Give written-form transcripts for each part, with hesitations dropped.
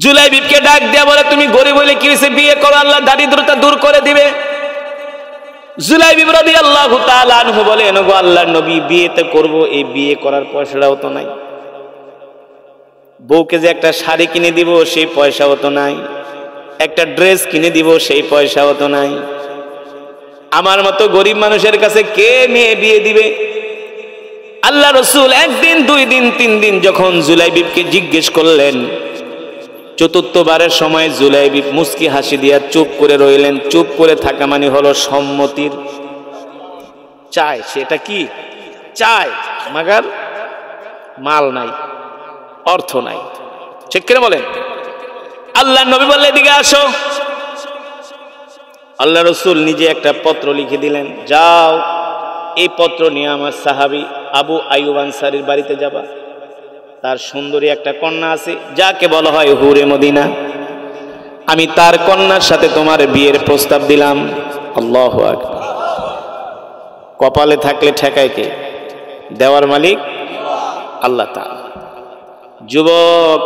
জুলাইবিবকে ডাক দেয়া বলে, তুমি গরিব হইলে কি হয়েছে, বিয়ে করো, আল্লাহ দারিদ্রতা দূর করে দিবে। জুলাইবিব রাদিয়াল্লাহু তাআলা আনহু বলে, এনো গো আল্লাহর নবী, বিয়েতে করব, এই বিয়ে করার পয়সাটাও তো নাই, বউকে যে একটা শাড়ি কিনে দিব সেই পয়সাও তো নাই, একটা ড্রেস কিনে দিব সেই পয়সাও তো নাই, আমার মতো গরিব মানুষের কাছে কে মেয়ে বিয়ে দিবে? আল্লাহ রাসূল একদিন, দুই দিন, তিন দিন যখন জুলাইবিবকে জিজ্ঞেস করলেন, চতুর্থবারের সময় জুলাইবিব মুস্কি হাসি দিয়া চুপ করে রইলেন। চুপ করে থাকা মানে হলো সম্মতির চায়, সেটা কি চায়, মাগার মাল নাই, অর্থ নাই, ঠিক কিনা বলেন? আল্লাহ নবী বললেন, এদিকে আসো। আল্লাহ রাসূল নিজে একটা পত্র লিখে দিলেন, যাও এই পত্র নিয়ে আমার সাহাবী আবু আইয়ুব আনসারীর বাড়িতে যাবা, তার সুন্দরী একটা কন্যা আছে যাকে বলা হয় হুরে মদিনা, আমি তার কন্যার সাথে তোমার বিয়ের প্রস্তাব দিলাম। আল্লাহু আকবার। কপালে থাকলে ঠেকায় কে? দেওয়ার মালিক আল্লাহ তাআলা। যুবক,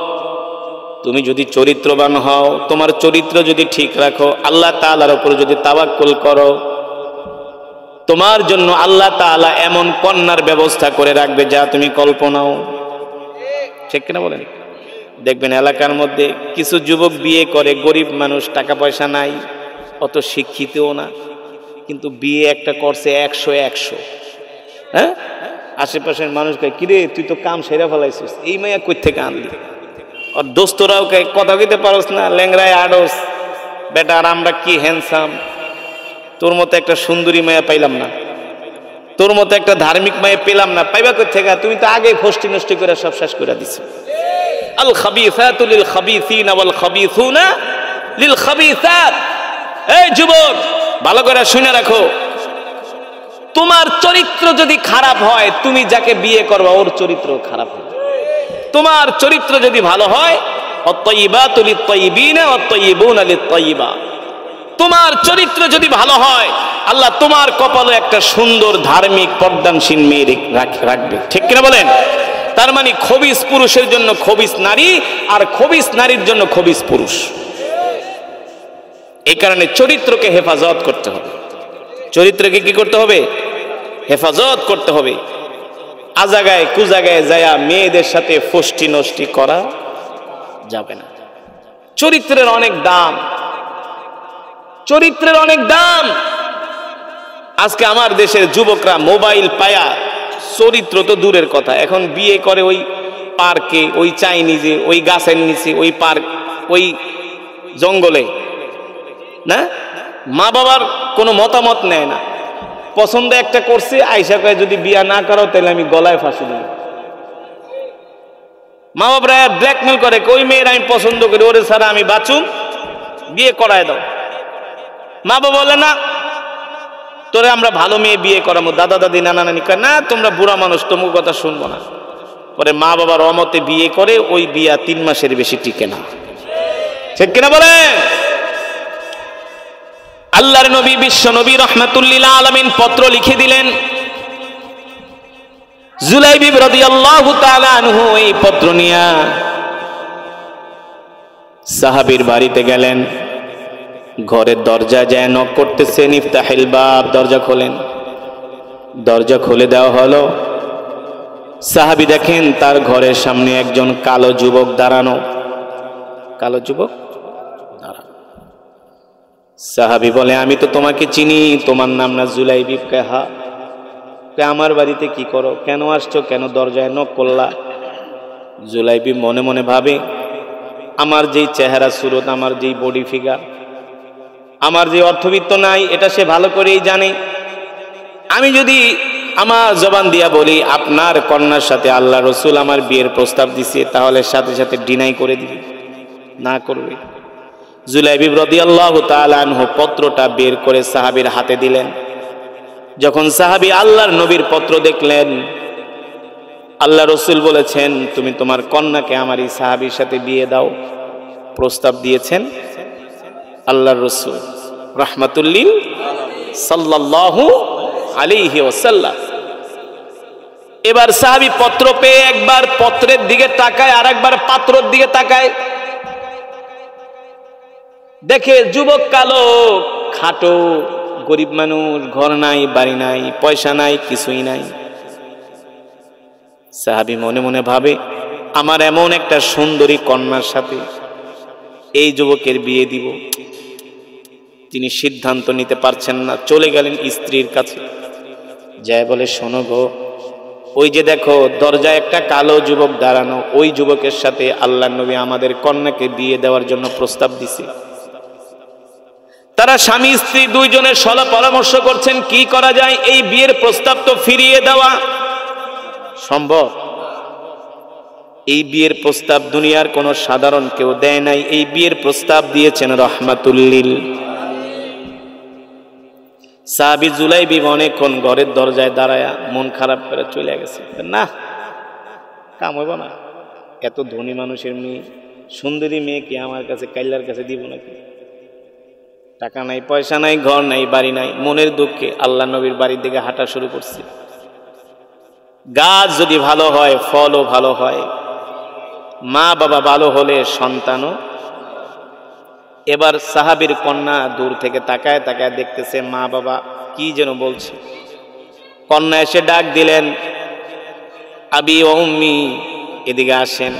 তুমি যদি চরিত্রবান হও, তোমার চরিত্র যদি ঠিক রাখো, আল্লাহ তাআলার উপর যদি তাওয়াক্কুল করো, তোমার জন্য আল্লাহ তাআলা এমন কন্যার ব্যবস্থা করে রাখবে যা তুমি কল্পনাও, ঠিক কিনা বলেন? দেখবেন এলাকার মধ্যে কিছু যুবক বিয়ে করে, গরিব মানুষ, টাকা পয়সা নাই, অত শিক্ষিতও না, কিন্তু বিয়ে একটা করছে 100, হ্যাঁ, আশেপাশের মানুষ কয়, কিরে তুই তো কাম সেরা ফেলাইছিস, এই মাইয়া কই থেকে আনলি? আর দোস্তরাও কয়, কথা কইতে পারস না, ল্যাংরায় আড়স বেটা, আর আমরা কি হ্যান্ডসাম, তোর মতো একটা সুন্দরী মায়া পাইলাম না, তোর মতো একটা ধার্মিক মায়া পেলাম না, পাইবা কই থেকে? তুমি তো আগে ফষ্টি নষ্টি করে সব শেষ করে দিছো। আল খাবিসাতু লিল খাবিসিনা ওয়াল খাবিসুনা লিল খাবিসাত। এই যুবক, ভালো করে শুনে রাখো, তোমার চরিত্র যদি খারাপ হয়, তুমি যাকে বিয়ে করবা ওর চরিত্র খারাপ হবে। তোমার চরিত্র যদি ভালো হয়, আত-তাইয়িবাতু লিত-তাইয়িবিনা ওয়াত-তাইয়িবুনা লিত-তাইয়িবাত, তোমার চরিত্র যদি ভালো হয়, আল্লাহ তোমার কপালে একটা সুন্দর ধার্মিক পর্দানশীল মেয়ে রাখবে, ঠিক কিনা বলেন? তার মানে খবিস পুরুষের জন্য খবিস নারী, আর খবিস নারীর জন্য খবিস পুরুষ। এই কারণে চরিত্রকে হেফাজত করতে হবে। চরিত্রকে কি করতে হবে? হেফাজত করতে হবে। আজাগায় কুজাগায় যায়া মেয়েদের সাথে ফষ্টি নষ্টি করা যাবে না। চরিত্রের অনেক দাম, চরিত্রের অনেক দাম। আজকে আমার দেশের যুবকরা মোবাইল পায়া, চরিত্র তো দূরের কথা, এখন বিয়ে করে ওই পার্কে, ওই চাইনিজে, ওই গাছের নিচে, ওই পার্ক, ওই জঙ্গলে, না, মা বাবার কোনো মতামত নেয় না। পছন্দ একটা করছে, আইসা কয় যদি বিয়া না করো তাহলে আমি গলায় ফাঁসি দিই। মা বাবারা ব্ল্যাকমেল করে, ওই মেয়ের আমি পছন্দ করি, ওরে ছাড়া আমি বাঁচুম, বিয়ে করায় দাও। মা বাবা বলে, না তোরে আমরা ভালো মেয়ে বিয়ে করাবো। দাদা দাদি নানা নানি কয়, না তোমরা বুড়া মানুষ, তোমার কথা শুনবো না। পরে মা বাবার অমতে বিয়ে করে, ওই বিয়া 3 মাসের বেশি টিকে না, ঠিক কিনা বলে? আল্লাহর নবী বিশ্ব নবী রাহমাতুল লিল আলামিন পত্র লিখে দিলেন। জুলাইবিব রাদিয়াল্লাহু তাআলা আনহু এই পত্র নিয়ে সাহাবীর বাড়িতে গেলেন। ঘরের দরজা যায় নক করতেছেন, ইফতাহিল বাব, দরজা খোলেন। দরজা খুলে দেওয়া হলো। সাহাবী দেখেন তার ঘরের সামনে একজন কালো যুবক দাঁড়ানো। কালো যুবক দাঁড়ানো। সাহাবী বলে, আমি তো তোমাকে চিনি, তোমার নাম না জুলাইবিব? হ্যাঁ। আমার বাড়িতে কি করো, কেন আসছো, কেন দরজায় নক করলা? জুলাইবিব মনে মনে ভাবে, আমার যেই চেহারা সুরত, আমার যেই বডি ফিগার, আমার যে অর্থবিত্ত নাই, এটা সে ভালো করেই জানে। আমি যদি আমার জবান দিয়া বলি আপনার কন্যার সাথে আল্লাহ রসুল আমার বিয়ের প্রস্তাব দিছে, তাহলে সাথে সাথে ডিনাই করে দিবে, না করবে। জুলাইবিব রাদিয়াল্লাহু তাআলা আনহু পত্রটা বের করে সাহাবীর হাতে দিলেন। যখন সাহাবী আল্লাহর নবীর পত্র দেখলেন, আল্লাহ রসুল বলেছেন, তুমি তোমার কন্যাকে আমার এই সাহাবীর সাথে বিয়ে দাও। প্রস্তাব দিয়েছেন আল্লাহর রসুল রাহমাতুল লিল সাল্লাল্লাহু আলাইহি ওয়াসাল্লাম। এবার সাহাবী পত্র পেয়ে একবার পত্রের দিকে তাকায়, আর একবার পাত্রের দিকে তাকায়। দেখে যুবক কালো, খাটো, গরিব মানুষ, ঘর নাই, বাড়ি নাই, পয়সা নাই, কিছুই নাই। সাহাবী মনে মনে ভাবে, আমার এমন একটা সুন্দরী কন্যার সাথে এই যুবকের বিয়ে দিব। তিনি সিদ্ধান্ত নিতে পারছেন না, চলে গেলেন স্ত্রীর কাছে, যায় বলে, শোনো গো, ওই যে দেখো দরজায় একটা কালো যুবক দাঁড়ানো, ওই যুবকের সাথে আল্লাহর নবী আমাদের কন্যাকে বিয়ে দেওয়ার জন্য প্রস্তাব দিছে। তারা স্বামী স্ত্রী দুইজনের সলা পরামর্শ করছেন কি করা যায়। এই বিয়ের প্রস্তাব তো ফিরিয়ে দেওয়া সম্ভব? এই বিয়ের প্রস্তাব দুনিয়ার কোনো সাধারণ কেউ দেয় নাই। এই বিয়ের প্রস্তাব দিয়েছেন রহমাতুল্লিল। সাহাবী জুলাইবি অনেকক্ষণ ঘরের দরজায় দাঁড়ায়া মন খারাপ করে চলে গেছে। না, কাম হইব না, এত ধনী মানুষের মেয়ে, সুন্দরী মেয়েকে আমার কাছে কাইল্লার কাছে দিব নাকি? টাকা নাই, পয়সা নাই, ঘর নাই, বাড়ি নাই। মনের দুঃখে আল্লাহ নবীর বাড়ির দিকে হাঁটা শুরু করছে। গাছ যদি ভালো হয়, ফলও ভালো হয়, মা বাবা ভালো হলে সন্তানও। এবার সাহাবীর কন্যা দূর থেকে তাকায় তাকায় দেখতেছে মা বাবা কি যেন বলছে। কন্যা এসে ডাক দিলেন, আবি ও উম্মি, এদিকে আসেন।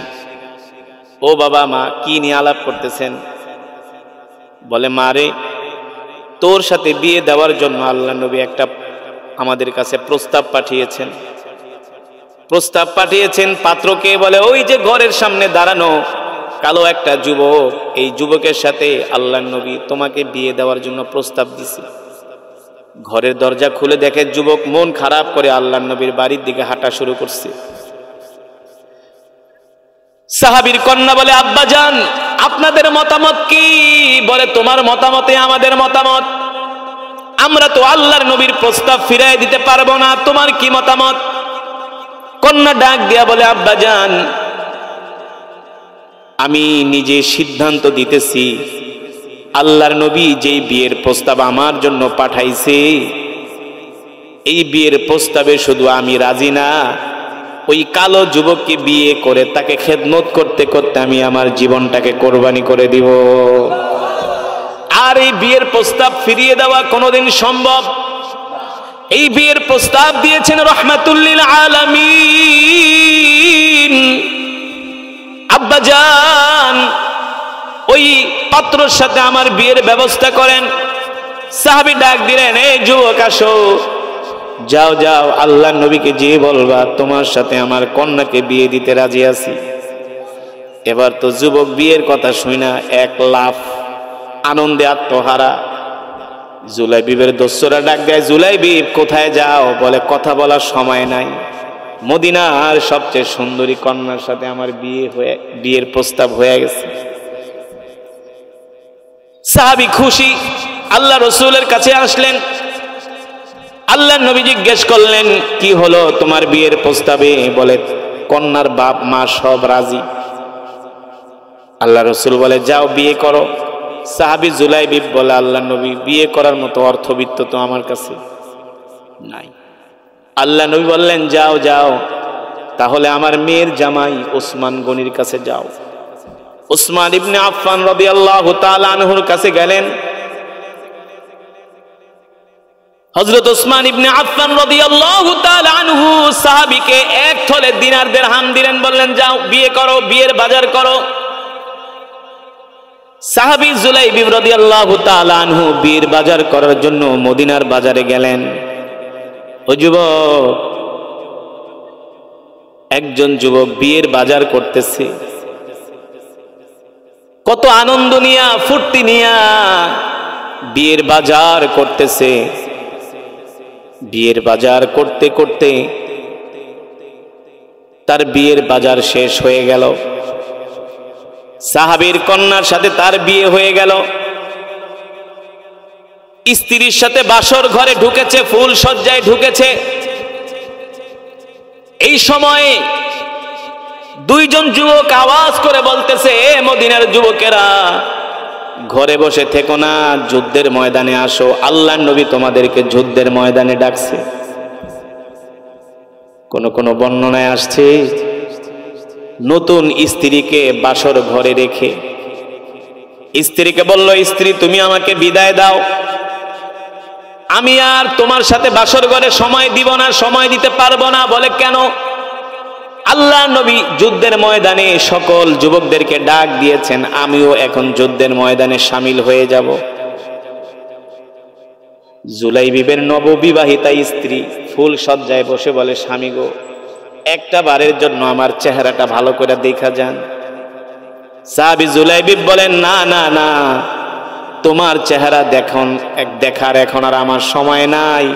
ও বাবা, মা, কি নিয়ে আলাপ করতেছেন? বলে, মা রে, তোর সাথে বিয়ে দেওয়ার জন্য আল্লাহ নবী একটা আমাদের কাছে প্রস্তাব পাঠিয়েছেন। প্রস্তাব পাঠিয়েছেন পাত্রকে। বলে, ওই যে ঘরের সামনে দাঁড়ানো কালো একটা যুবক, এই যুবকের সাথে আল্লাহর নবী তোমাকে বিয়ে দেওয়ার জন্য প্রস্তাব দিছে। ঘরের দরজা খুলে দেখে যুবক মন খারাপ করে আল্লাহর নবীর বাড়ির দিকে হাঁটা শুরু করছে। সাহাবীর কন্যা বলে, আব্বা জান, আপনাদের মতামত কি? বলে, তোমার মতামতে আমাদের মতামত। আমরা তো আল্লাহর নবীর প্রস্তাব ফিরাই দিতে পারবো না, তোমার কি মতামত? কন্যা ডাক দিয়া বলে, আব্বা জান, আমি নিজে সিদ্ধান্ত দিতেছি, আল্লাহর নবী যেই বিয়ের প্রস্তাব আমার জন্য পাঠাইছে, এই বিয়ের প্রস্তাবে শুধু আমি রাজি না, ওই কালো যুবককে বিয়ে করে তাকে খেদমত করতে করতে আমি আমার জীবনটাকে কোরবানি করে দিব। আর এই বিয়ের প্রস্তাব ফিরিয়ে দেওয়া কোনোদিন সম্ভব? এই বিয়ের প্রস্তাব দিয়েছেন রহমাতুল্লিল আলামিন। আব্বা জান, ওই পাত্রর সাথে আমার বিয়ের ব্যবস্থা করেন। সাহাবী ডাক দিলেন, এই যুবক, আসো, যাও যাও, আল্লাহর নবীকে যে বলবা তোমার সাথে আমার কন্যাকে বিয়ে দিতে রাজি আছি। এবার তো যুবক বিয়ের কথা শুই না এক লাফ, আনন্দে আত্মহারা। জুলাইবিবের দোস্তরা ডাক দেয়, জুলাইবিব কোথায় যাও? বলে, কথা বলার সময় নাই, মদিনার সবচেয়ে সুন্দরী কন্যার সাথে আমার বিয়ের প্রস্তাব হয়ে গেছে। সাহাবী খুশি, আল্লাহ রসুলের কাছে আসলেন। আল্লাহ নবী জিজ্ঞেস করলেন, কি হলো তোমার বিয়ের প্রস্তাবে? বলে, কন্যার বাপ মা সব রাজি। আল্লাহ রসুল বলে, যাও বিয়ে করো। সাহাবী জুলাইবিব বলে, আল্লাহ নবী, বিয়ে করার মতো অর্থবিত্ত তো আমার কাছে নাই। আল্লাহ নবী বললেন, যাও যাও, তাহলে আমার মেয়ের জামাই ওসমান গনির কাছে যাও। উসমান ইবনে আফফান রাদিয়াল্লাহু তাআলা আনহুর কাছে গেলেন। হযরত উসমান ইবনে আফফান রাদিয়াল্লাহু তাআলা আনহু সাহাবীকে এক থলে দিনার দিরহাম দিলেন, বললেন, যাও বিয়ে করো, বিয়ের বাজার করো। সাহাবী জুলাইবি রাদিয়াল্লাহু তাআলা আনহু বিয়ের বাজার করার জন্য মদিনার বাজারে গেলেন। ও যুবক, একজন যুবক বিয়ের বাজার করতেছে, কত আনন্দ নিয়া ফুর্তি নিয়া বিয়ের বাজার করতেছে। বিয়ের বাজার করতে করতে তার বিয়ের বাজার শেষ হয়ে গেল। সাহাবীর কন্যার সাথে তার বিয়ে হয়ে গেল। স্ত্রীর সাথে বাসর ঘরে ঢুকেছে, ফুল সজ্জায় ঢুকেছে। এই সময়ে দুইজন যুবক আওয়াজ করে বলতেছে, এ মদিনার যুবকেরা, ঘরে বসে থেকো না, যুদ্ধের ময়দানে আসো, আল্লাহর নবী তোমাদেরকে যুদ্ধের ময়দানে ডাকছে। কোন কোন বর্ণনায় আসছে, নতুন স্ত্রীকে বাসর ঘরে রেখে স্ত্রীকে বলল, স্ত্রী তুমি আমাকে বিদায় দাও, আমি আর তোমার সাথে বাসর ঘরে সময় দিব না, সময় দিতে পারবো না। বলে কেন? আল্লাহ নবী যুদ্ধের ময়দানে সকল যুবকদেরকে ডাক দিয়েছেন, আমিও এখন যুদ্ধের ময়দানে শামিল হয়ে যাব। জুলাইবিবের নববিবাহিতা স্ত্রী ফুল সজ্জায় বসে বলে, স্বামী গো, একটা বারের জন্য আমার চেহারাটা ভালো করে দেখা যান। সাহাবী জুলাইবিব বলেন, না না না, তোমার চেহারা দেখার এখন আর আমার সময় নাই,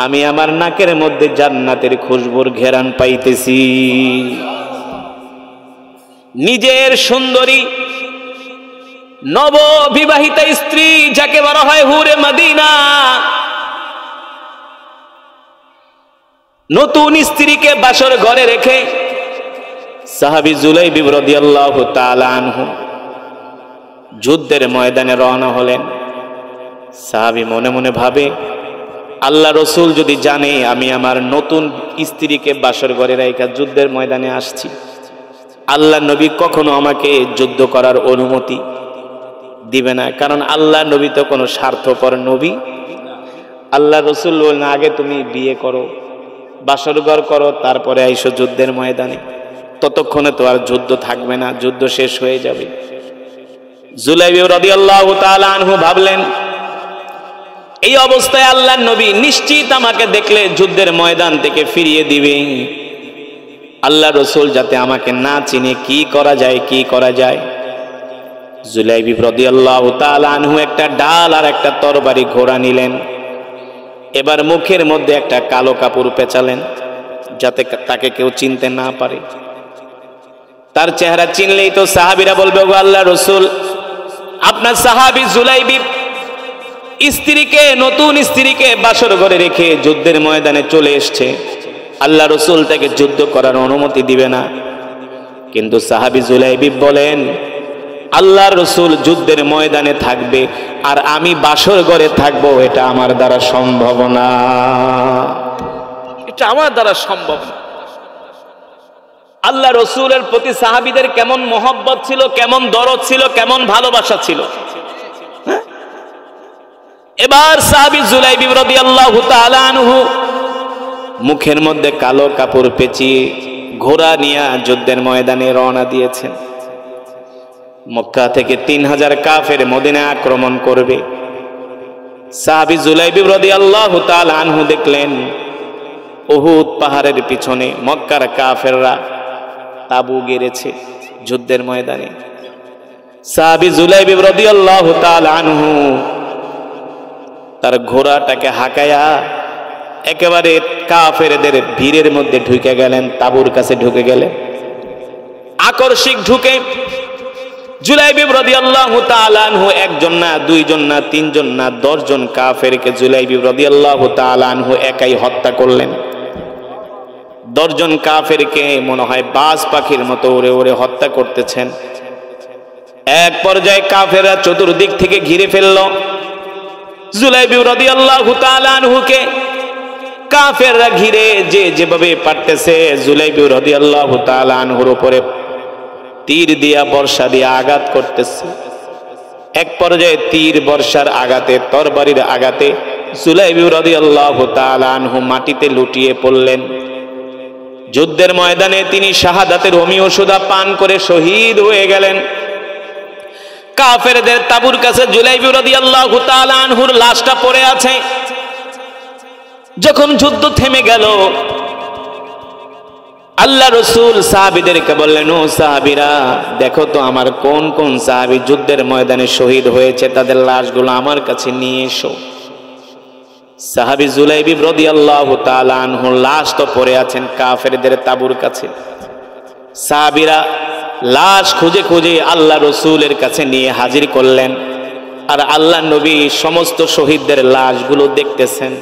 আমি আমার নাকের মধ্যে জান্নাতের খুশবুর ঘেরান পাইতেছি। নিজের সুন্দরী নববিবাহিতা স্ত্রী যাকে বলা হয় হুরে মদিনা, নতুন স্ত্রীকে বাসর ঘরে রেখে সাহাবী জুলাইবিব রাদিয়াল্লাহু তাআলা আনহু যুদ্ধের ময়দানে রওনা হলেন। সাহাবী মনে মনে ভাবে, আল্লাহ রসুল যদি জানে আমি আমার নতুন স্ত্রীকে বাসর ঘরে রেখে যুদ্ধের ময়দানে আসছি, আল্লাহ নবী কখনো আমাকে যুদ্ধ করার অনুমতি দিবে না, কারণ আল্লাহ নবী তো কোনো স্বার্থপর নবী। আল্লাহ রসুল বললেন, আগে তুমি বিয়ে করো, বাসর ঘর করো, তারপরে আইসো যুদ্ধের ময়দানে, ততক্ষণে তো আর যুদ্ধ থাকবে না, যুদ্ধ শেষ হয়ে যাবে। জুলাইবিব রাদিয়াল্লাহু তাআলা আনহু ভাবলেন, এই অবস্থায় আল্লাহর নবী নিশ্চিত আমাকে দেখলে যুদ্ধের ময়দান থেকে ফিরিয়ে দিবে। আল্লাহ রসুল যাতে আমাকে না চিনে কি করা যায়। জুলাইবিব রাদিয়াল্লাহু তাআলা আনহু একটা ডাল আর একটা তরবারি ঘোড়া নিলেন। এবার মুখের মধ্যে একটা কালো কাপড় পেঁচালেন, যাতে তাকে কেউ চিনতে না পারে। তার চেহারা চিনলেই তো সাহাবীরা বলবে, ও আল্লাহ রসুল, আপনার সাহাবী জুলাইবিব নতুন স্ত্রীকে বাসর ঘরে রেখে যুদ্ধের ময়দানে চলে এসছে, আল্লাহ রসুল তাকে যুদ্ধ করার অনুমতি দিবে না। কিন্তু সাহাবী জুলাইবিব বলেন, আল্লাহ রসুল যুদ্ধের ময়দানে থাকবে আর আমি বাসর ঘরে থাকবো, এটা আমার দ্বারা সম্ভব না, এটা আমার দ্বারা সম্ভব না। আল্লাহ রসুলের প্রতি সাহাবীদের কেমন মহব্বত ছিল, কেমন দরদ ছিল, কেমন ভালোবাসা ছিল। এবার সাহাবী জুলাইবিব রাদিয়াল্লাহু তাআলা আনহু মুখের মধ্যে কালো কাপড় পেঁচিয়ে ঘোড়া নিয়ে যুদ্ধের ময়দানে রওনা দিয়েছেন। মক্কা থেকে 3000 কাফের মদিনায় আক্রমণ করবে। সাহাবী জুলাইবিব রাদিয়াল্লাহু তাআলা আনহু দেখলেন উহুদ পাহাড়ের পিছনে মক্কার কাফেররা তাবু গেড়েছে যুদ্ধের ময়দানে। সাহাবী জুলাইবিব রাদিয়াল্লাহু তাআলা আনহু তার ঘোড়াটাকে হাঁকায়া একেবারে কাফেরদের ভিড়ের মধ্যে ঢুকে গেলেন, তাবুর কাছে ঢুকে গেলেন। আকস্মিক ঢুকে জুলাইবিব রাদিয়াল্লাহু তাআলা আনহু একজন না, দুইজন না, তিনজন না, 10 জন কাফেরকে জুলাইবিব রাদিয়াল্লাহু তাআলা আনহু একাই হত্যা করলেন। 10 জন কাফেরকে মনে হয় বাজ পাখির মতো উড়ে উড়ে হত্যা করতেছেন। এক পর্যায়ে কাফেররা চতুর্দিক থেকে ঘিরে ফেলল জুলাইবিব রাদিয়াল্লাহু তাআলা আনহুকে। কাফেররা ঘিরে যেভাবে পারতেছে জুলাইবিব রাদিয়াল্লাহু তাআলা আনহুর উপরে তীর দিয়া বর্ষা দিয়া আঘাত করতেছে। এক পর্যায়ে তীর বর্ষার আঘাতে, তরবারির আঘাতে জুলাইবিব রাদিয়াল্লাহু তাআলা আনহু মাটিতে লুটিয়ে পড়লেন। যুদ্ধের ময়দানে তিনি শাহাদাতের হোমি ওষুধা পান করে শহীদ হয়ে গেলেন। কাফেরদের তাবুর কাছে জুলাইবিব রাদিয়াল্লাহু তাআলা আনহুর লাশটা পড়ে আছে। যখন যুদ্ধ থেমে গেল, আল্লাহ রসুল সাহাবীদেরকে বললেন, ও সাহাবীরা, দেখো তো আমার কোন কোন সাহাবী যুদ্ধের ময়দানে শহীদ হয়েছে, তাদের লাশগুলো আমার কাছে নিয়ে এসো। সাহাবী জুলাইবিব রাদিয়াল্লাহু তাআলা আনহুর লাশ তো পড়ে আছেন কাফেরদের তাবুর কাছে। সাহাবীরা লাশ খুঁজে খুঁজে আল্লাহ রসুলের কাছে নিয়ে হাজির করলেন, আর আল্লাহ নবী সমস্ত শহীদদের লাশগুলো দেখতেছেন।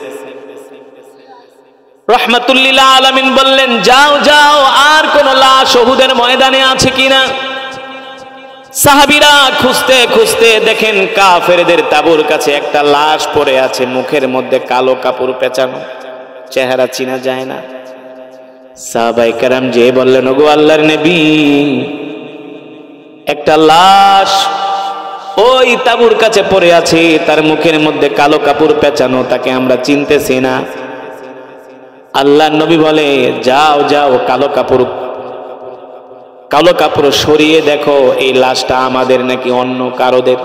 রাহমাতুল্লিল আলামিন বললেন, যাও যাও, আর কোন লাশ উহুদের ময়দানে আছে কিনা। সাহাবীরা খুঁজতে খুঁজতে দেখেন কাফেরদের তাবুর কাছে একটা লাশ পড়ে আছে, মুখের মধ্যে কালো কাপড় পেঁচানো, চেহারা চিনা যায় না। সাহাবায়ে কেরাম যে বললেন, ওগো আল্লাহর নবী, একটা লাশ ওই তাঁবুর কাছে পড়ে আছে, তার মুখের মধ্যে কালো কাপড় পেঁচানো, তাকে আমরা চিনতেছি না। আল্লাহর নবী বলে, যাও যাও, কালো কাপড় সরিয়ে দেখো এই লাশটা আমাদের নাকি অন্য কারোদের।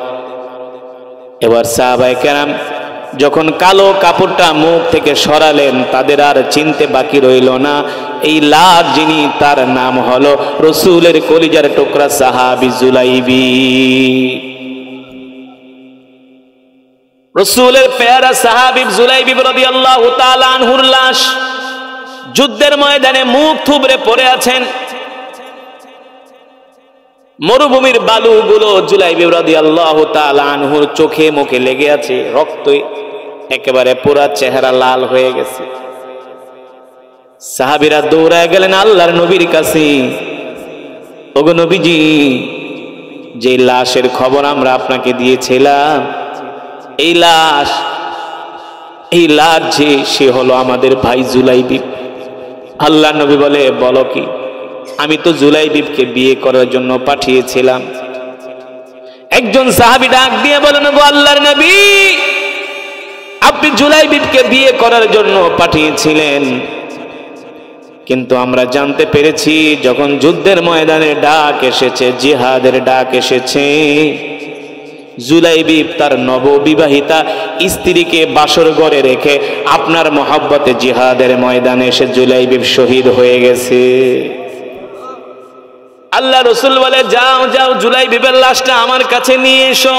এবার সাহাবায়ে কেরাম যখন কালো কাপড়টা মুখ থেকে সরালেন, তাদের আর চিনতে বাকি রইল না এই লাশ যিনি, তার নাম হলো রাসূলের কলিজার টুকরা সাহাবী জুলাইবি। রাসূলের পেয়ারা সাহাবী জুলাইবি রাদিয়াল্লাহু তাআলা আনহুর লাশ যুদ্ধের ময়দানে মুখ থুবড়ে পড়ে আছেন। মরুভূমির বালুগুলো জুলাইবি রাদিয়াল্লাহু তাআলা আনহুর চোখে মুখে লেগে আছে, রক্তে একেবারে পুরা চেহারা লাল হয়ে গেছে। সাহাবীরা দৌড়ায় গেলেন আল্লাহর নবীর কাছে, ওগো নবীজি, যে লাশের খবর আমরা আপনাকে দিয়েছিলাম, এই লাশ যে সে হলো আমাদের ভাই জুলাইবি। আল্লাহর নবী বলে, বলো কি? আমি তো জুলাইবিবকে বিয়ে করার জন্য পাঠিয়েছিলাম। একজন সাহাবী ডাক দিয়ে বলেন, গো আল্লাহর নবী, আপনি জুলাইবিবকে বিয়ে করার জন্য পাঠিয়েছিলেন, কিন্তু আমরা জানতে পেরেছি যখন যুদ্ধের ময়দানে ডাক এসেছে, জিহাদের ডাক এসেছে, জুলাইবিব তার নববিবাহিতা স্ত্রীকে বাসর ঘরে রেখে আপনার মহব্বতে জিহাদের ময়দানে এসে জুলাইবিব শহীদ হয়ে গেছে। আল্লাহ রাসূল বলে, যাও যাও, জুলাইবিবের লাশটা আমার কাছে নিয়ে এসো।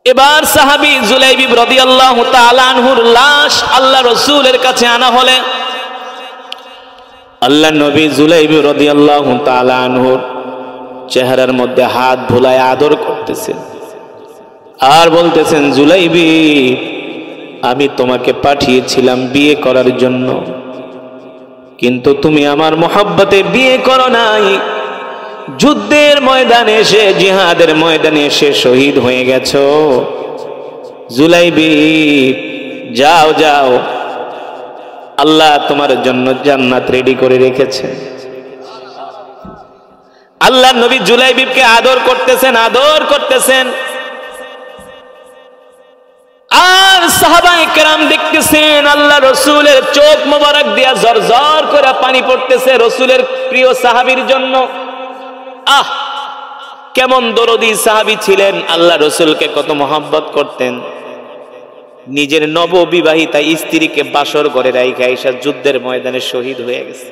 এবার সাহাবী জুলাইবিব রাদিয়াল্লাহু তাআলা আনহুর লাশ আল্লাহ রাসূলের কাছে আনা হলে আল্লাহ নবী জুলাইবিব রাদিয়াল্লাহু তাআলা আনহুর চেহারার মধ্যে হাত ভুলায় আদর করতেছেন আর বলতেছেন, জুলাইবিব, আমি তোমাকে পাঠিয়েছিলাম বিয়ে করার জন্য, কিন্তু তুমি আমার মহব্বতে বিয়ে করো নাই। যুদ্ধের ময়দানে এসে, জিহাদের ময়দানে এসে শহীদ হয়ে গেছো। জুলাইবিব, যাও যাও, আল্লাহ তোমার জন্য জান্নাত রেডি করে রেখেছে। আল্লাহ নবী জুলাইবিবকে আদর করতেছেন। আর সাহাবায়ে কেরাম দেখতেছেন আল্লাহ রাসূলের চোখ মোবারক দিয়া ঝরঝর করে পানি পড়তেছে রাসূলের প্রিয় সাহাবীর জন্য। আহ, কেমন দরদি সাহাবী ছিলেন, আল্লাহ রাসূলকে কত মহব্বত করতেন। নিজের নববিবাহিতা স্ত্রীকে বাসর ঘরে রাইখা আয়েশা যুদ্ধের ময়দানে শহীদ হয়ে গেছে।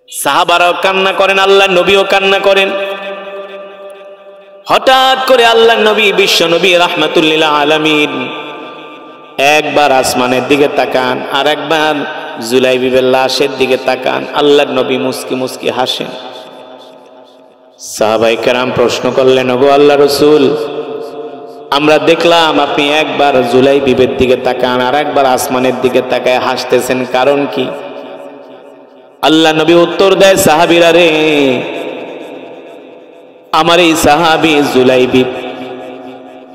সাহাবারাও কান্না করেন, আল্লাহ নবীও কান্না করেন। হঠাৎ করে আল্লাহ নবী, বিশ্ব নবী রাহমাতুল লিল আলামিন একবার আসমানের দিকে তাকান, আর একবার জুলাইবিবের লাশের দিকে তাকান। আল্লাহ নবী মুস্কি মুস্কি হাসেন। সাহাবায়ে কেরাম প্রশ্ন করলেন, ওগো আল্লাহ রাসূল, আমরা দেখলাম আপনি একবার জুলাইবিবের দিকে তাকান আর একবার আসমানের দিকে তাকায় হাসতেছেন, কারণ কি? আল্লাহ নবী উত্তর দেয়, সাহাবীরা রে, আমার এই সাহাবী জুলাইবিব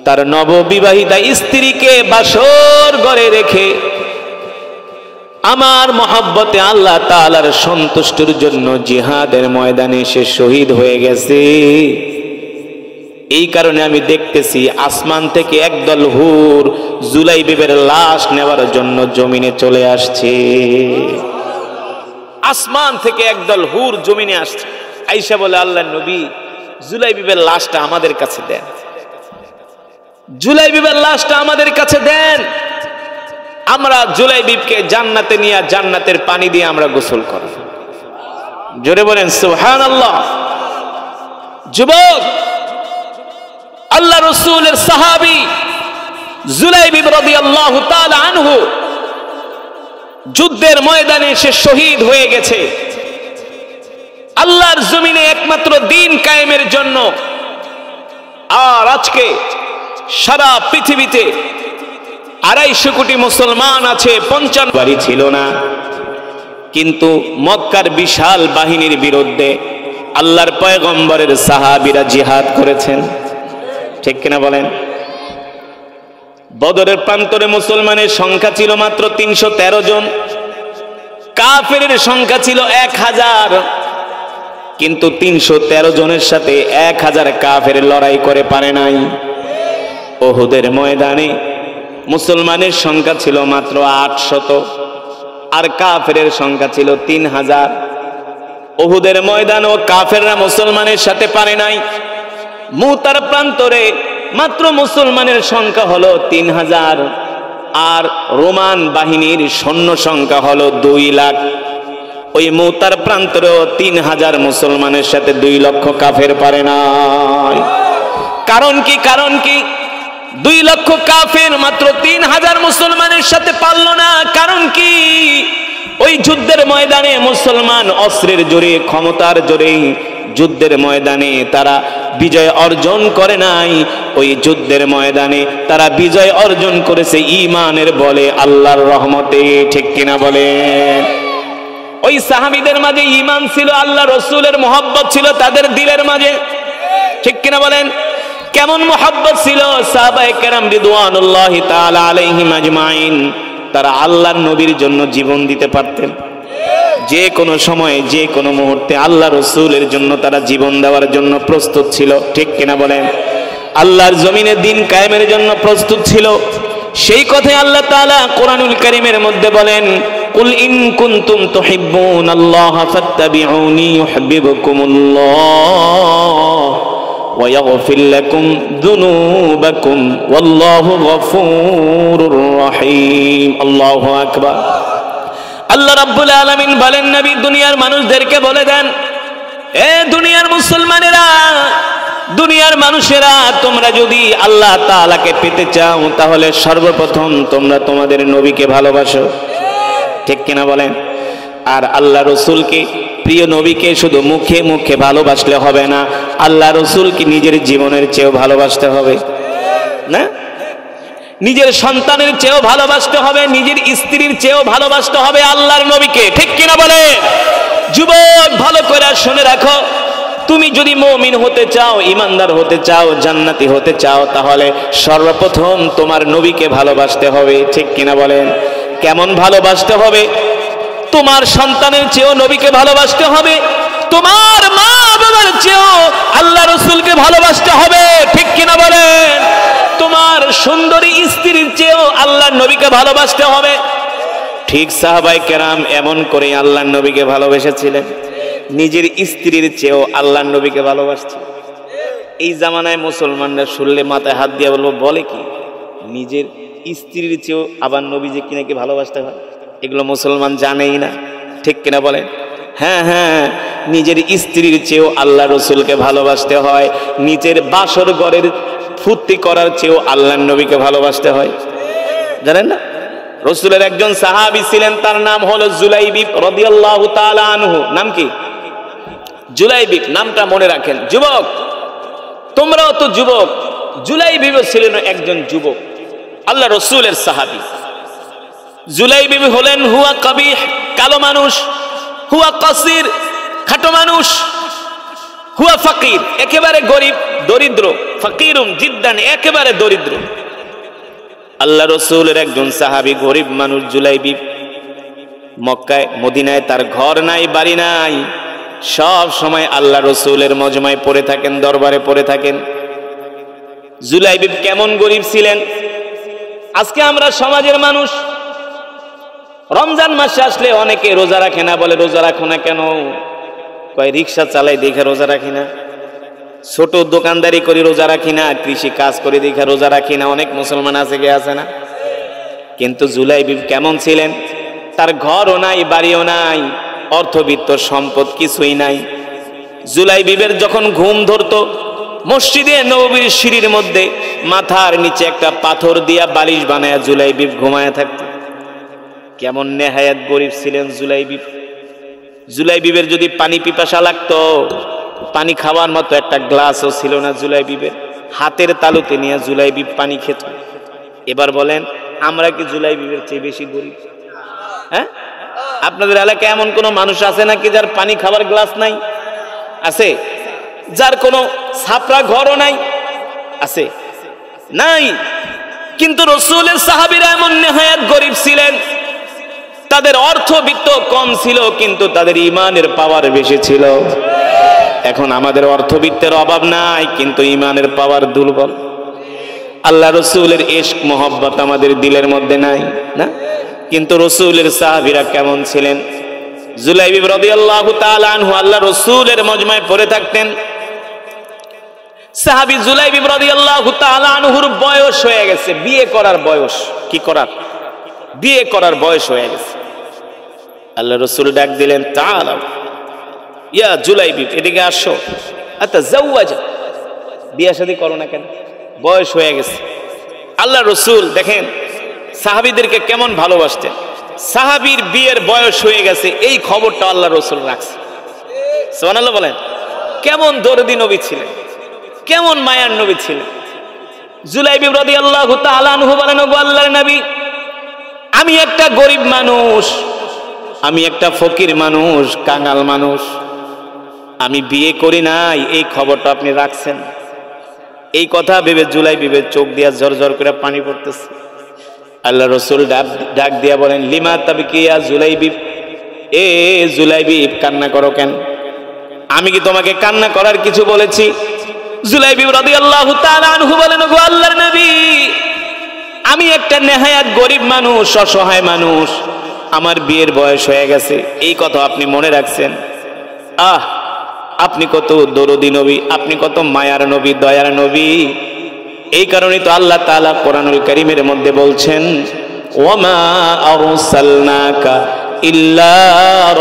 তার নববিবাহিতা স্ত্রীকে বাসর ঘরে রেখে আমার মহব্বতে আল্লাহ তাআলার সন্তুষ্টির জন্য জিহাদের ময়দানে সে শহীদ হয়ে গেছে। এই কারণে আমি দেখতেছি আসমান থেকে একদল হুর জুলাইবিবের লাশ নেওয়ার জন্য জমিনে চলে আসছে। আসমান থেকে একদল হুর জমিনে আসছে। আয়েশা বলে, আল্লাহর নবী, জুলাইবিবের লাশটা আমাদের কাছে দেন, জুলাইবিবের লাশটা আমাদের কাছে দেন, আমরা জুলাইবিবকে জান্নাতে নিয়ে জান্নাতের পানি দিয়ে আমরা গোসল করব। জোরে বলেন সুবহানাল্লাহ। যুবক, আল্লাহ রাসূলের সাহাবী জুলাইবিব রাদিয়াল্লাহু তাআলা আনহু যুদ্ধের ময়দানে সে শহীদ হয়ে গেছে আল্লাহর জমিনে একমাত্র দ্বীন কায়েমের জন্য। আর আজকে সারা পৃথিবীতে 250 কোটি মুসলমান আছে, 55 বাড়ি ছিল না, কিন্তু মক্কার বিশাল বাহিনীর বিরুদ্ধে আল্লাহর পয়গম্বরের সাহাবীরা জিহাদ করেছেন, ঠিক কিনা বলেন? বদরের প্রান্তরে মুসলমানের সংখ্যা ছিল মাত্র 313 জন, কাফেরের সংখ্যা ছিল 1000, কিন্তু 313 জনের সাথে 1000 কাফের লড়াই করে পারে নাই। উহুদের ময়দানে মুসলমানের সংখ্যা ছিল মাত্র 800 আর কাফেরের সংখ্যা ছিল 3000। উহুদের ময়দানও কাফেররা মুসলমানের সাথে পারে নাই। মুতার প্রান্তরে মাত্র মুসলমানের সংখ্যা হলো 3000 আর রোমান বাহিনীর সৈন্য সংখ্যা হলো 2 লাখ। ওই মুতার প্রান্তরেও 3000 মুসলমানের সাথে 2 লক্ষ কাফের পারে নাই। কারণ কি? কারণ কি? 2 লক্ষ কাফের মাত্র 3000 মুসলমানের সাথে পারল না। কারণ কি? ওই যুদ্ধের ময়দানে মুসলমান অস্ত্রের জোরে, ক্ষমতার জোরে যুদ্ধের ময়দানে তারা বিজয় অর্জন করে নাই। ওই যুদ্ধের ময়দানে তারা বিজয় অর্জন করেছে ঈমানের বলে, আল্লাহর রহমতে। ঠিক কিনা বলেন? ওই সাহাবীদের মাঝে ঈমান ছিল, আল্লাহ রাসূলের মহব্বত ছিল তাদের দিলের মাঝে। ঠিক কিনা বলেন? কেমন মহব্বত ছিল সাহাবায়ে কেরাম রিদওয়ানুল্লাহি তাআলা আলাইহিম আজমাইন। তারা আল্লাহর নবীর জন্য জীবন দিতে পারতেন। যে কোনো সময়ে, যে কোনো মুহূর্তে আল্লাহ রাসূলের জন্য তারা জীবন দেওয়ার জন্য প্রস্তুত ছিল। ঠিক কিনা বলেন? আল্লাহর জমিনে দ্বীন কায়েমের জন্য প্রস্তুত ছিল। সেই কথাই আল্লাহ তাআলা কোরআনুল কারীমের মধ্যে বলেন, কুল ইন কুনতুম তুহিব্বুনাল্লাহা ফাত্তাবিউনি ইউহিব্বুকুমুল্লাহ ওয়া ইয়াগফির লাকুম যুনুবাকুম ওয়াল্লাহু গফুরুর রহিম। আল্লাহু আকবার। আল্লাহ রাব্বুল আলামিন বলেন, নবী দুনিয়ার মানুষদেরকে বলে দেন, এ দুনিয়ার মুসলমানেরা, দুনিয়ার মানুষেরা, তোমরা যদি আল্লাহ তাআলাকে পেতে চাও তাহলে সর্বপ্রথম তোমরা তোমাদের নবীকে ভালোবাসো। ঠিক কিনা বলেন? আর আল্লাহ রাসূলকে, প্রিয় নবীকে শুধু মুখে মুখে ভালোবাসলে হবে না, আল্লাহ রাসূলকে নিজের জীবনের চেয়েও ভালোবাসতে হবে। না, নিজের সন্তানের চেয়েও ভালোবাসতে হবে, নিজের স্ত্রীর চেয়েও ভালোবাসতে হবে আল্লাহর নবীকে। ঠিক কিনা বলে? যুবক ভালো করে শুনে রাখো, তুমি যদি মুমিন হতে চাও, ইমানদার হতে চাও, জান্নাতি হতে চাও, তাহলে সর্বপ্রথম তোমার নবীকে ভালোবাসতে হবে। ঠিক কিনা বলেন? কেমন ভালোবাসতে হবে? তোমার সন্তানের চেয়েও নবীকে ভালোবাসতে হবে, তোমার মা বাবার চেয়েও আল্লাহ রাসূলকে ভালোবাসতে হবে। ঠিক কিনা বলেন? তোমার সুন্দরী স্ত্রীর চেয়েও আল্লাহর নবীকে ভালোবাসতে হবে। ঠিক সাহাবায়ে কেরাম এমন করে আল্লাহর নবীকে ভালোবেসেছিলেন, নিজের স্ত্রীর চেয়েও আল্লাহর নবীকে ভালোবাসছেন। এই জামানায় মুসলমানরা শুনলে মাথায় হাত দিয়ে বলবো, বলে কি নিজের স্ত্রীর চেয়েও আবার নবীজি কিনা কি ভালোবাসতে হয়? এগুলো মুসলমান জানেই না। ঠিক কিনা বলেন? হ্যাঁ হ্যাঁ, নিজের স্ত্রীর চেয়েও আল্লাহ রাসূলকে ভালোবাসতে হয়, নিজের বাসর ঘরের ফুর্তি করার চেয়েও আল্লাহর নবীকে ভালোবাসতে হয়। জানেন না? রাসূলের একজন সাহাবী ছিলেন, তার নাম হলো জুলাইবিব রাদিয়াল্লাহু তাআলা আনহু। নাম কি? জুলাইবিব। নামটা মনে রাখেন যুবক, তোমরাও তো যুবক। জুলাইবিব ছিলেন একজন যুবক, আল্লাহ রাসূলের সাহাবী। জুলাইবিব হলেন হুয়া কবিহ, কালো মানুষ, হুয়া কাসির, খাটো মানুষ, হুয়া ফকির, একেবারে গরিব, দরিদ্র, ফকিরুম জিদ্দান, একেবারে দরিদ্র। আল্লাহ রাসূলের একজন সাহাবী, গরিব মানুষ জুলাইবিব। মক্কায়, মদিনায় তার ঘর নাই, বাড়ি নাই, সব সময় আল্লাহ রাসূলের মজমায় পড়ে থাকেন, দরবারে পড়ে থাকেন। জুলাইবিব কেমন গরিব ছিলেন? আজকে আমরা সমাজের মানুষ রমজান মাসে আসলে অনেকে রোজা রাখে না, বলে রোজা রাখো না কেন? কয় রিক্সা চালাই দেখে রোজা রাখি না, ছোট দোকানদারি করি রোজা রাখি না, কৃষি কাজ করে দেখে রোজা রাখি না। অনেক মুসলমান আছে, কে আছে না? কিন্তু জুলাইবিব কেমন ছিলেন? তার ঘরও নাই, বাড়িও নাই, অর্থবিত্ত সম্পদ কিছুই নাই। জুলাইবিবের যখন ঘুম ধরতো, মসজিদে নববীর সিঁড়ির মধ্যে মাথার নিচে একটা পাথর দিয়া বালিশ বানায়া জুলাইবিব ঘুমায়া থাকতো। কেমন নেহায়াত গরিব ছিলেন জুলাইবিব। জুলাইবিবের যদি পানি পিপাসা লাগতো, পানি খাওয়ার মতো একটা গ্লাসও ছিল না জুলাইবিবের। হাতের তালুতে নিয়ে জুলাইবিব পানি খেত। এবার বলেন, আমরা কি জুলাইবিবের চেয়ে বেশি গরিব? হ্যাঁ? আপনাদের এলাকায় এমন কোন মানুষ আছে নাকি যার পানি খাবার গ্লাস নাই? আছে? যার কোনো ছাপরা ঘরও নাই? আছে? নাই। কিন্তু রাসূলের সাহাবীরা এমন নেহায়াত গরিব ছিলেন, তাদের অর্থবিত্ত কম ছিল কিন্তু তাদের ঈমানের পাওয়ার বেশি ছিল। এখন আমাদের অর্থবিত্তের অভাব নাই কিন্তু ঈমানের পাওয়ার দুর্বল। আল্লাহ রসুলের ইশক মোহব্বত আমাদের দিলের মধ্যে নাই না, কিন্তু রসুলের সাহাবীরা কেমন ছিলেন? জুলাইবিব রাদিয়াল্লাহু তাআলা আনহু আল্লাহ রসুলের মজমায় পড়ে থাকতেন। সাহাবী জুলাইবিব রাদিয়াল্লাহু তাআলা আনহুর বয়স হয়ে গেছে, বিয়ে করার বয়স। কি করার? বিয়ে করার বয়স হয়ে গেছে। আল্লাহ রসুল ডাক দিলেন, তাআলা ইয়া জুলাইবিব, এদিকে আসো। আতাজাওয়াজা, বিয়ে শাদী করো না কেন? বয়স হয়ে গেছে। আল্লাহ রসুল দেখেন সাহাবীদেরকে কেমন ভালোবাসতেন। সাহাবীর বিয়ের বয়স হয়ে গেছে এই খবরটা আল্লাহ রসুল রাখছে। সুবহানাল্লাহ বলেন। কেমন দরদি নবী ছিলেন, কেমন মায়ার নবী ছিলেন। জুলাইবিব রাদিয়াল্লাহু তাআলা আনহু বলেন, ওগো আল্লাহর নবী, আমি একটা গরিব মানুষ, আমি একটা ফকির মানুষ, কাঙাল মানুষ, আমি বিয়ে করি নাই, এই খবরটা আপনি রাখছেন। এই কথা ভেবে জুলাইবিবের চোখ দিয়া ঝরঝর করে পানি পড়তেছে। আল্লাহ রসুল ডাক দিয়া বলেন, লিমা তাবকিয়া জুলাইবিব, এ জুলাইবিব কান্না করো কেন? আমি কি তোমাকে কান্না করার কিছু বলেছি? জুলাইবিব রাদিয়াল্লাহু তাআলা আনহু বলেন, ওগো আল্লাহর নবী, আমি একটা নেহায়াত গরিব মানুষ, অসহায় মানুষ, আমার বিয়ের বয়স হয়ে গেছে, এই কথা আপনি মনে রাখছেন। আহ, আপনি কত দরদি নবী, আপনি কত মায়ার নবী, দয়ার নবী। এই কারণেই তো আল্লাহ তাআলা কোরআনুল কারীমের মধ্যে বলছেন, ওয়ামা আরসালনাকা ইল্লা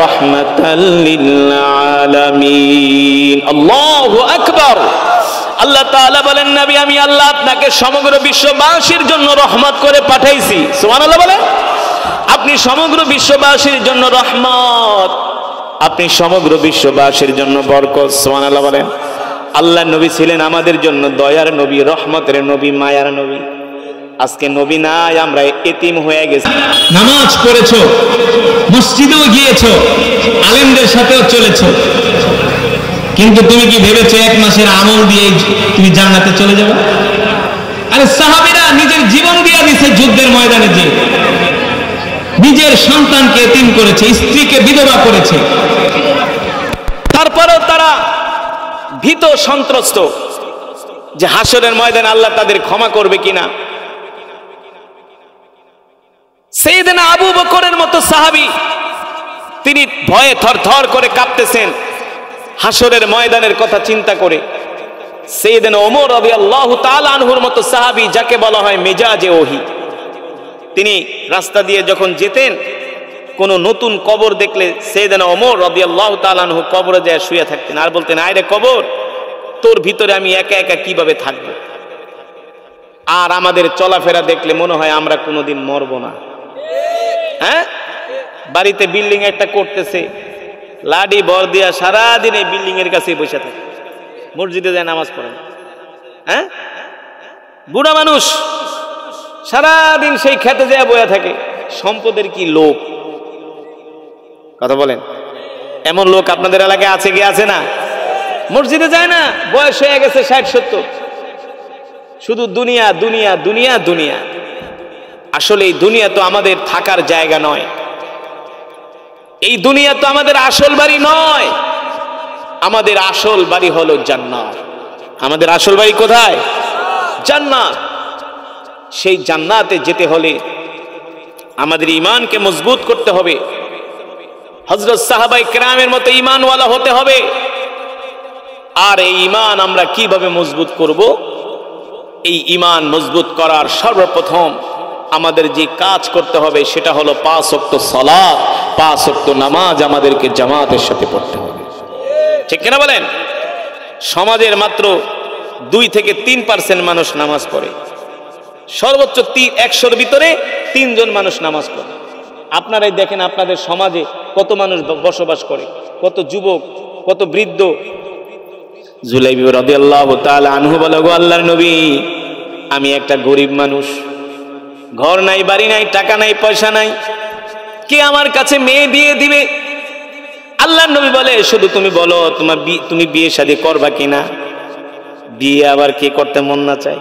রাহমাতাল লিল আলামিন। আল্লাহু আকবার। আল্লাহ তাআলা বলেন, নবী আমি আল্লাহ আপনাকে সমগ্র বিশ্ববাসীর জন্য রহমত করে পাঠাইছি। সুবহানাল্লাহ বলেন। আপনি সমগ্র বিশ্ববাসীর জন্য রহমত, আপনি সমগ্র বিশ্ববাসীর জন্য বরকত। সুবহানাল্লাহ বলেন। আল্লাহ নবী ছিলেন আমাদের জন্য দয়ার নবী, রহমতের নবী, মায়ার নবী। আজকে নবী নাই, আমরা এতিম হয়ে গেছি। নামাজ পড়েছো, মসজিদেও গিয়েছো, আলেমদের সাথেও চলেছো, কিন্তু তুমি কি ভেবেছো এক মাসের আমল দিয়ে তুমি জান্নাতে চলে যাবে? আরে সাহাবীরা নিজের জীবন দিয়ে দিয়েছে যুদ্ধের ময়দানে, যে নিজের সন্তানকে এতিম করেছে, স্ত্রীকে বিধবা করেছে, তারপরেও তারা ভীত সন্ত্রস্ত যে হাসরের ময়দানে আল্লাহ তাদের ক্ষমা করবে কিনা। সাইয়েদনা আবু বকরের মতো সাহাবী, তিনি ভয়ে থরথর করে কাঁপতেছেন হাসরের ময়দানের কথা চিন্তা করে। সাইয়েদনা ওমর রাদিয়াল্লাহু তাআলা আনহুর মতো সাহাবী, যাকে বলা হয় মেজাজে ওহী, তিনি রাস্তা দিয়ে যখন যেতেন, কোন নতুন কবর দেখলে সাইয়েদনা ওমর রাদিয়াল্লাহু তাআলা আনহু কবরে যায় শুয়ে থাকতেন আর বলতেন, আয়রে কবর, তোর ভিতরে আমি একা একা কিভাবে থাকব? আর আমাদের চলাফেরা দেখলে মনে হয় আমরা কোনোদিন মরবো না। হ্যাঁ, বাড়িতে বিল্ডিং একটা করতেছে, লাডি বর দিয়া সারাদিন এই বিল্ডিং এর কাছে বসে থাকে, মসজিদে যায় নামাজ পড়েন। হ্যাঁ, বুড়া মানুষ সারাদিন সেই খেতে যায় বয়া থাকে। সম্পদের কি লোভ, কথা বলেন। এমন লোক আপনাদের এলাকায় আছে কি আছে না? মসজিদে যায় না, বয়স হয়ে গেছে 60-70, শুধু দুনিয়া দুনিয়া দুনিয়া দুনিয়া। আসলে এই দুনিয়া তো আমাদের থাকার জায়গা নয়, এই দুনিয়া তো আমাদের আসল বাড়ি নয়। আমাদের আসল বাড়ি হলো জান্নাত। আমাদের আসল বাড়ি কোথায়? জান্নাত। সেই জান্নাতে যেতে হলে আমাদের ঈমানকে মজবুত করতে হবে, হযরত সাহাবায়ে কেরামের মতো ঈমানওয়ালা হতে হবে। আর এই ঈমান আমরা কিভাবে মজবুত করব? এই ঈমান মজবুত করার সর্বপ্রথম আমাদের যে কাজ করতে হবে সেটা হলো 5 ওয়াক্ত সালাত, 5 ওয়াক্ত নামাজ আমাদেরকে জামাতের সাথে পড়তে হবে। ঠিক কিনা বলেন? সমাজের মাত্র 2-3% মানুষ নামাজ পড়ে, সর্বোচ্চ 100-র ভিতরে 3 জন মানুষ নামাজ পড়ে। আপনারাই দেখেন আপনাদের সমাজে কত মানুষ বসবাস করে, কত যুবক, কত বৃদ্ধ। জুলাইবি রাদিয়াল্লাহু তাআলা আনহু বলে, গো আল্লাহর নবী, আমি একটা গরিব মানুষ, ঘর নাই, বাড়ি নাই, টাকা নাই, পয়সা নাই, কে আমার কাছে মেয়ে দিয়ে দিবে? আল্লাহর নবী বলে, শুধু তুমি বলো তুমি বিয়ে শাদী করবা কিনা। বিয়ে আবার কে করতে মন না চায়?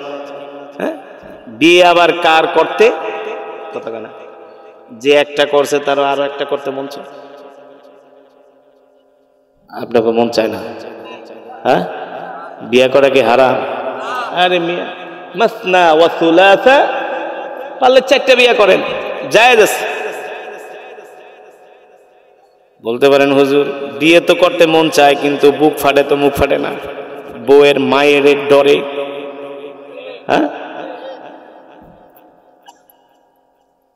হ্যাঁ, বিয়ে আবার কার করতে, কথা না, যে একটা করছে তারও আরো একটা করতে মন চায়? আপনাকে মন চায় না? হ্যাঁ, বিয়ে করা কি হারাম? আরে মিয়া, মাসনা ওয়া সুলাসা, পারলে 4টা বিয়ে করেন, জায়েজ আছে। বলতে পারেন হুজুর বিয়ে তো করতে মন চায় কিন্তু বুক ফাটে তো মুখ ফাটে না, বউয়ের মায়ের ডরে। হ্যাঁ,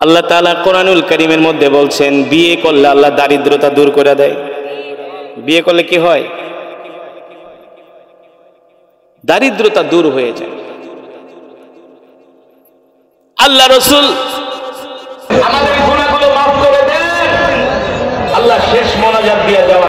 আল্লাহ তাআলা কোরআনুল কারীমের মধ্যে বলছেন বিয়ে করলে আল্লাহ দারিদ্রতা দূর করে দেয়। বিয়ে করলে কি হয়? দারিদ্রতা দূর হয়ে যায়। আল্লাহ রাসূল